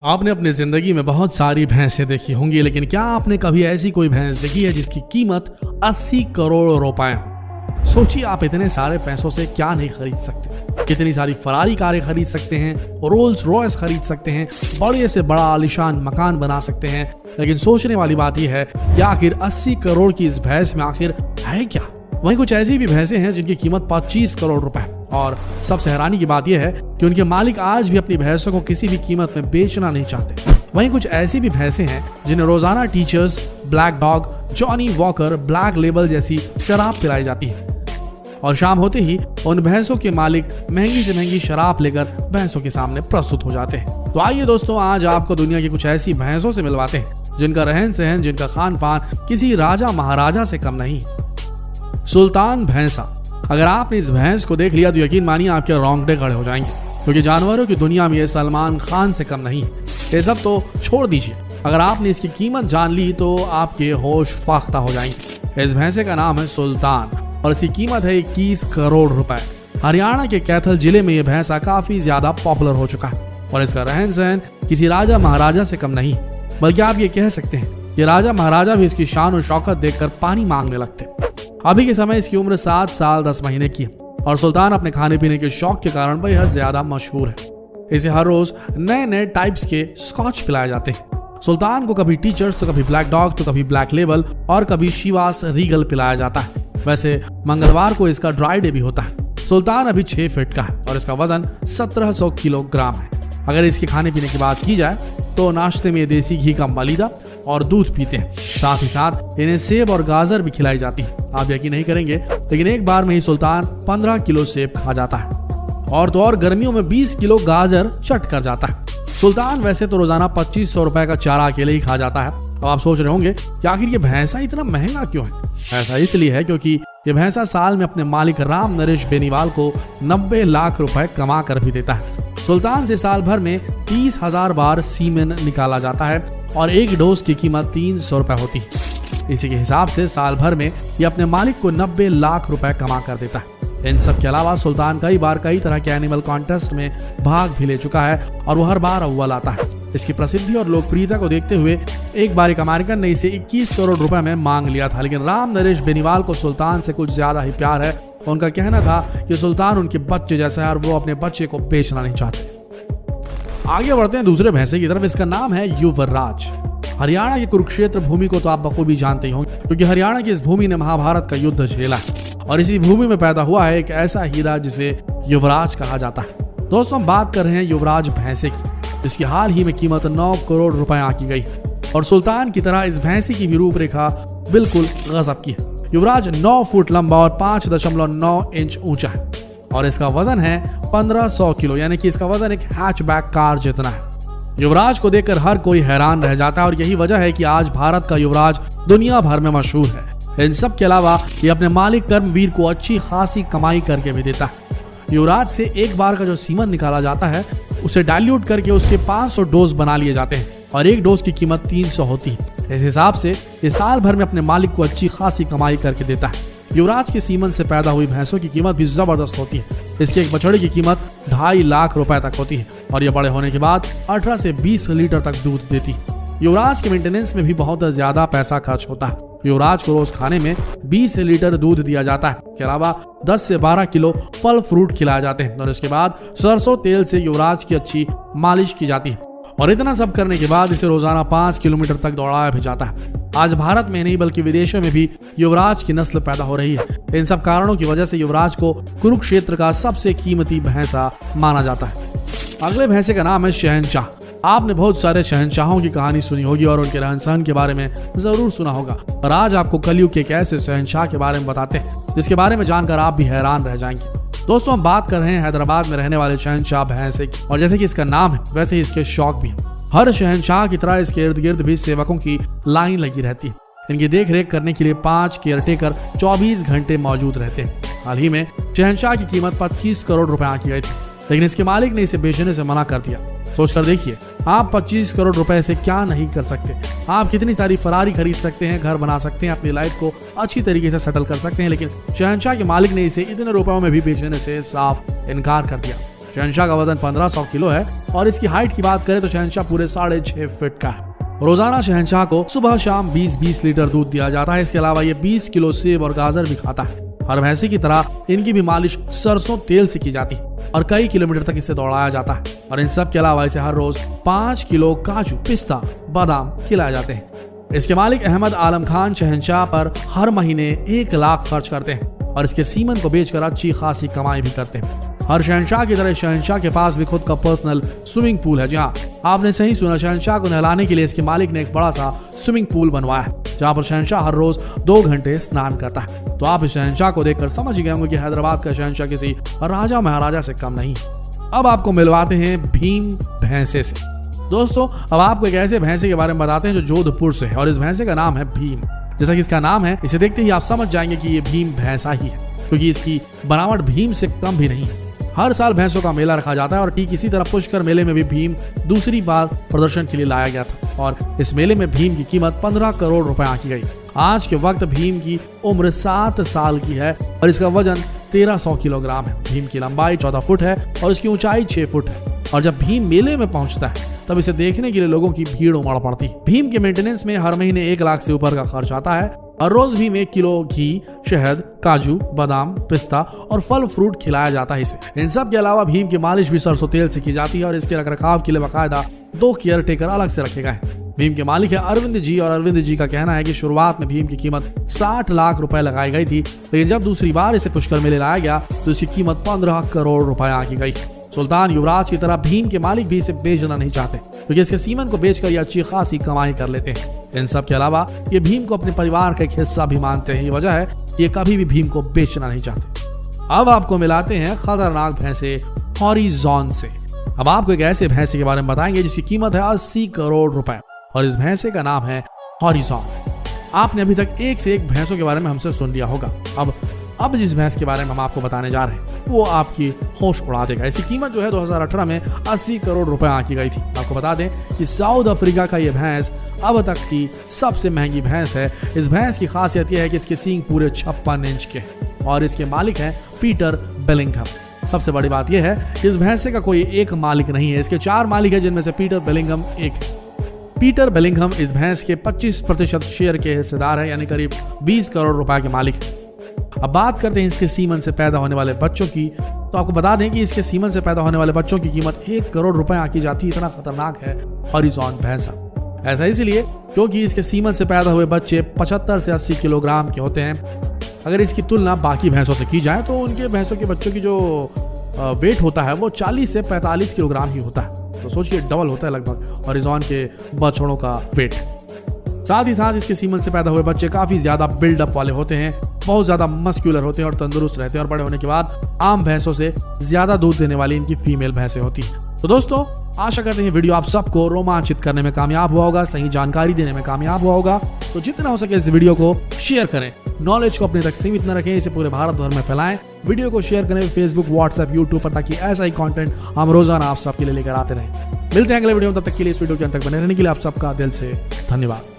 आपने अपनी जिंदगी में बहुत सारी भैंसें देखी होंगी, लेकिन क्या आपने कभी ऐसी कोई भैंस देखी है जिसकी कीमत 80 करोड़ रुपए हो? सोचिए, आप इतने सारे पैसों से क्या नहीं खरीद सकते। कितनी सारी फरारी कारें खरीद सकते हैं, रोल्स रॉयस खरीद सकते हैं, बड़े से बड़ा आलीशान मकान बना सकते हैं। लेकिन सोचने वाली बात यह है कि आखिर 80 करोड़ की इस भैंस में आखिर है क्या। वहीं कुछ ऐसी भी भैंसें हैं जिनकी कीमत 25 करोड़ रुपए है, और सबसे हैरानी की बात यह है कि उनके मालिक आज भी अपनी भैंसों को किसी भी कीमत में बेचना नहीं चाहते। वहीं कुछ ऐसी भी भैंसें हैं जिन्हें रोजाना teachers, black dog, Johnny walker, black label जैसी शराब पिलाई जाती है, और शाम होते ही उन भैंसों के मालिक महंगी से महंगी शराब लेकर भैंसों के सामने प्रस्तुत हो जाते हैं। तो आइए दोस्तों, आज आपको दुनिया की कुछ ऐसी भैंसों से मिलवाते हैं जिनका रहन सहन, जिनका खान पान किसी राजा महाराजा से कम नहीं। सुल्तान भैंसा। अगर आपने इस भैंस को देख लिया तो यकीन मानिए आपके रोंगटे खड़े हो जाएंगे, क्योंकि जानवरों की दुनिया में ये सलमान खान से कम नहीं है। ये सब तो छोड़ दीजिए, अगर आपने इसकी कीमत जान ली तो आपके होश फाख्ता हो जाएंगे। इस भैंसे का नाम है सुल्तान और इसकी कीमत है 21 करोड़ रुपए। हरियाणा के कैथल जिले में यह भैंसा काफी ज्यादा पॉपुलर हो चुका है और इसका रहन सहन किसी राजा महाराजा से कम नहीं, बल्कि आप ये कह सकते हैं कि राजा महाराजा भी इसकी शान और शौकत देखकर पानी मांगने लगते। अभी के समय इसकी उम्र 7 साल 10 महीने की है और सुल्तान अपने खाने पीने के शौक के कारण बेहद ज्यादा मशहूर है। इसे हर रोज नए नए टाइप्स के स्कॉच पिलाए जाते हैं। सुल्तान को कभी टीचर्स, तो कभी ब्लैक डॉग, तो कभी ब्लैक लेबल और कभी शिवास रीगल पिलाया जाता है। वैसे मंगलवार को इसका ड्राई डे भी होता है। सुल्तान अभी 6 फीट का है और इसका वजन 1700 किलोग्राम है। अगर इसके खाने पीने की बात की जाए तो नाश्ते में देसी घी का मलीदा और दूध पीते हैं। साथ ही साथ इन्हें सेब और गाजर भी खिलाई जाती है। आप यकीन नहीं करेंगे, लेकिन एक बार में ही सुल्तान 15 किलो सेब खा जाता है और तो और गर्मियों में 20 किलो गाजर चट कर जाता है। सुल्तान वैसे तो रोजाना 2500 रुपए का चारा अकेले ही खा जाता है। अब आप सोच रहे होंगे कि आखिर ये भैंसा इतना महंगा क्यों है। ऐसा इसलिए है क्योंकि ये भैंसा साल में अपने मालिक राम नरेश बेनीवाल को 90 लाख रुपए कमा कर भी देता है। सुल्तान से साल भर में 30,000 बार सीमेन निकाला जाता है और एक डोज की कीमत 300 रुपए होती है। इसी के हिसाब से साल भर में ये अपने मालिक को 90 लाख रुपए कमा कर देता है। इन सब के अलावा सुल्तान कई बार कई तरह के एनिमल कॉन्टेस्ट में भाग भी ले चुका है और वो हर बार अव्वल आता है। इसकी प्रसिद्धि और लोकप्रियता को देखते हुए एक बार एक अमेरिकन ने इसे 21 करोड़ रुपए में मांग लिया था, लेकिन राम नरेश बेनीवाल को सुल्तान से कुछ ज्यादा ही प्यार है। उनका कहना था कि सुल्तान उनके बच्चे जैसा है और वो अपने बच्चे को बेचना नहीं चाहते। आगे बढ़ते हैं दूसरे भैंसे की तरफ। इसका नाम है युवराज। हरियाणा के कुरुक्षेत्र भूमि को तो आप बखूबी जानते ही होंगे, क्योंकि हरियाणा की इस भूमि ने महाभारत का युद्ध झेला है और इसी भूमि में पैदा हुआ है एक ऐसा हीरा जिसे युवराज कहा जाता है। दोस्तों, हम बात कर रहे हैं युवराज भैंसे की, जिसकी हाल ही में कीमत 9 करोड़ रुपए आंकी गई और सुल्तान की तरह इस भैंसी की भी रूपरेखा बिल्कुल गजब की है। युवराज 9 फुट लंबा और 5.9 इंच ऊंचा है और इसका वजन है 1500 किलो, यानी कि इसका वजन एक हैचबैक कार जितना है। युवराज को देखकर हर कोई हैरान रह जाता है और यही वजह है कि आज भारत का युवराज दुनिया भर में मशहूर है। इन सब के अलावा ये अपने मालिक कर्मवीर को अच्छी खासी कमाई करके भी देता है। युवराज से एक बार का जो सीमन निकाला जाता है उसे डाइल्यूट करके उसके 500 डोज बना लिए जाते हैं और एक डोज की कीमत 300 होती है। इस हिसाब से ये साल भर में अपने मालिक को अच्छी खासी कमाई करके देता है। युवराज के सीमन से पैदा हुई भैंसों की कीमत भी जबरदस्त होती है। इसके एक बछड़े की कीमत 2.5 लाख रुपए तक होती है और ये बड़े होने के बाद 18 से 20 लीटर तक दूध देती है। युवराज के मेंटेनेंस में भी बहुत ज्यादा पैसा खर्च होता है। युवराज को रोज खाने में 20 लीटर दूध दिया जाता है। इसके अलावा 10 से 12 किलो फल फ्रूट खिलाए जाते हैं और इसके बाद सरसों तेल से युवराज की अच्छी मालिश की जाती है और इतना सब करने के बाद इसे रोजाना 5 किलोमीटर तक दौड़ाया भी जाता है। आज भारत में नहीं बल्कि विदेशों में भी युवराज की नस्ल पैदा हो रही है। इन सब कारणों की वजह से युवराज को कुरुक्षेत्र का सबसे कीमती भैंसा माना जाता है। अगले भैंसे का नाम है शहनशाह। आपने बहुत सारे शहनशाहों की कहानी सुनी होगी और उनके रहन सहन के बारे में जरूर सुना होगा, और आज आपको कलयुग के एक ऐसे शहनशाह के बारे में बताते हैं जिसके बारे में जानकर आप भी हैरान रह जाएंगे। दोस्तों, हम बात कर रहे हैं हैदराबाद में रहने वाले शहनशाह भैंसे की, और जैसे कि इसका नाम है वैसे ही इसके शौक भी है। हर शहनशाह की तरह इसके इर्द गिर्द भी सेवकों की लाइन लगी रहती है। इनकी देख रेख करने के लिए 5 केयरटेकर 24 घंटे मौजूद रहते हैं। हाल ही में शहनशाह की कीमत 25 करोड़ रुपए आंकी गई थी, लेकिन इसके मालिक ने इसे बेचने से मना कर दिया। सोचकर देखिए, आप 25 करोड़ रुपए से क्या नहीं कर सकते। आप कितनी सारी फरारी खरीद सकते हैं, घर बना सकते हैं, अपनी लाइफ को अच्छी तरीके से सेटल कर सकते हैं, लेकिन शहनशाह के मालिक ने इसे इतने रुपयों में भी बेचने से साफ इनकार कर दिया। शहनशाह का वजन 1500 किलो है और इसकी हाइट की बात करें तो शहंशाह पूरे 6.5 फीट का है। रोजाना शहंशाह को सुबह शाम 20-20 लीटर दूध दिया जाता है। इसके अलावा ये 20 किलो सेब और गाजर भी खाता है। हर भैंसे की तरह इनकी भी मालिश सरसों तेल से की जाती है और कई किलोमीटर तक इसे दौड़ाया जाता है। और इन सब के अलावा इसे हर रोज 5 किलो काजू, पिस्ता, बादाम खिलाए जाते हैं। इसके मालिक अहमद आलम खान शहंशाह पर हर महीने 1 लाख खर्च करते हैं और इसके सीमन को बेचकर अच्छी खासी कमाई भी करते हैं। हर शहंशाह की तरह शहंशाह के पास भी खुद का पर्सनल स्विमिंग पूल है। जहाँ आपने सही सुना, शहंशाह को नहलाने के लिए इसके मालिक ने एक बड़ा सा स्विमिंग पूल बनवाया है, जहाँ पर शहंशाह हर रोज 2 घंटे स्नान करता है। तो आप इस शहंशाह को देखकर समझ ही गए होंगे कि हैदराबाद का शहंशाह किसी राजा महाराजा से कम नहीं। अब आपको मिलवाते हैं भीम भैंसे से। दोस्तों, अब आपको एक ऐसे भैंसे के बारे में बताते हैं जो जोधपुर से है और इस भैंसे का नाम है भीम। जैसा कि इसका नाम है, इसे देखते ही आप समझ जाएंगे कि ये भीम भैंसा ही है, क्योंकि इसकी बनावट भीम से कम भी नहीं है। हर साल भैंसों का मेला रखा जाता है और ठीक इसी तरह पुष्कर मेले में भी भीम दूसरी बार प्रदर्शन के लिए लाया गया था और इस मेले में भीम की कीमत 15 करोड़ रुपए आंकी गई। आज के वक्त भीम की उम्र 7 साल की है और इसका वजन 1300 किलोग्राम है। भीम की लंबाई 14 फुट है और इसकी ऊंचाई 6 फुट है। और जब भीम मेले में पहुंचता है तब इसे देखने के लिए लोगों की भीड़ उमड़ पड़ती है। भीम के मेंटेनेंस में हर महीने 1 लाख से ऊपर का खर्च आता है। हर रोज भीम 1 किलो घी, शहद, काजू, बादाम, पिस्ता और फल फ्रूट खिलाया जाता है इसे। इन सब के अलावा भीम की मालिश भी सरसों तेल से की जाती है और इसके रखरखाव के लिए बाकायदा 2 केयर टेकर अलग से रखे गए हैं। भीम के मालिक है अरविंद जी और अरविंद जी का कहना है कि शुरुआत में भीम की कीमत 60 लाख रुपए लगाई गई थी, लेकिन जब दूसरी बार इसे पुष्कर मेले लाया गया तो इसकी कीमत 15 करोड़ रुपए आंकी गई। सुल्तान युवराज की तरह भीम के मालिक भी इसे बेचना नहीं चाहते, क्योंकि इसके सीमन को बेचकर ये अच्छी खासी कमाई कर लेते हैं। इन सब के अलावा ये भीम को अपने परिवार का एक हिस्सा भी मानते हैं। ये वजह है कि ये कभी भी भीम को बेचना नहीं चाहते। अब आपको मिलाते हैं खतरनाक भैंसे हॉरिजॉन से। अब आपको एक ऐसे भैंसे के बारे में बताएंगे जिसकी कीमत है 80 करोड़ रुपए और इस भैंसे का नाम है हॉरिजॉन। आपने अभी तक एक से एक भैंसों के बारे में हमसे सुन लिया होगा। अब जिस भैंस के बारे में हम आपको बताने जा रहे हैं वो आपकी होश उड़ा देगा। इसकी कीमत जो है 2018 में 80 करोड़ रुपए आंकी गई थी। आपको बता दें कि साउथ अफ्रीका का ये भैंस अब तक की सबसे महंगी भैंस है। इस भैंस की खासियत यह है कि इसके सींग पूरे 56 इंच के और इसके मालिक हैं पीटर बेलिंघम। सबसे बड़ी बात यह है कि इस भैंसे का कोई एक मालिक नहीं है, इसके 4 मालिक है, जिनमें से पीटर बेलिंघम एक है। पीटर बेलिंघम इस भैंस के 25% शेयर के हिस्सेदार है, यानी करीब 20 करोड़ रुपए के मालिक है। अब बात करते हैं इसके सीमन से पैदा होने वाले बच्चों की। तो आपको बता दें कि इसके सीमन से पैदा होने वाले बच्चों की कीमत 1 करोड़ रुपए आंकी जाती है। इतना खतरनाक है हॉरिजॉन भैंसा। ऐसा इसलिए क्योंकि इसके सीमन से पैदा हुए बच्चे 75 से 80 किलोग्राम के होते हैं। अगर इसकी तुलना बाकी भैंसों से की जाए तो उनके भैंसों के बच्चों की जो वेट होता है वो 40 से 45 किलोग्राम ही होता है। तो सोचिए डबल होता है लगभग हॉरिजॉन के बछड़ों का वेट। साथ ही साथ इसके सीमन से पैदा हुए बच्चे काफी ज्यादा बिल्डअप वाले होते हैं, बहुत ज्यादा मस्क्यूलर होते हैं और तंदुरुस्त रहते हैं और बड़े होने के बाद आम भैंसों से ज्यादा दूध देने वाली इनकी फीमेल भैंसें होती हैं। तो दोस्तों, आशा करते हैं वीडियो आप सबको रोमांचित करने में कामयाब हुआ होगा, सही जानकारी देने में कामयाब हुआ होगा। तो जितना हो सके इस वीडियो को शेयर करें, नॉलेज को अपने तक सीमित न रखें, इसे पूरे भारत भर में फैलाएं। वीडियो को शेयर करें फेसबुक, व्हाट्सएप, यूट्यूब पर, ताकि ऐसा ही कंटेंट हम रोजाना आप सबके लिए लेकर आते रहें। मिलते हैं अगले वीडियो में, तब तक के लिए इस वीडियो के अंत तक बने रहने के लिए आप सबका दिल से धन्यवाद।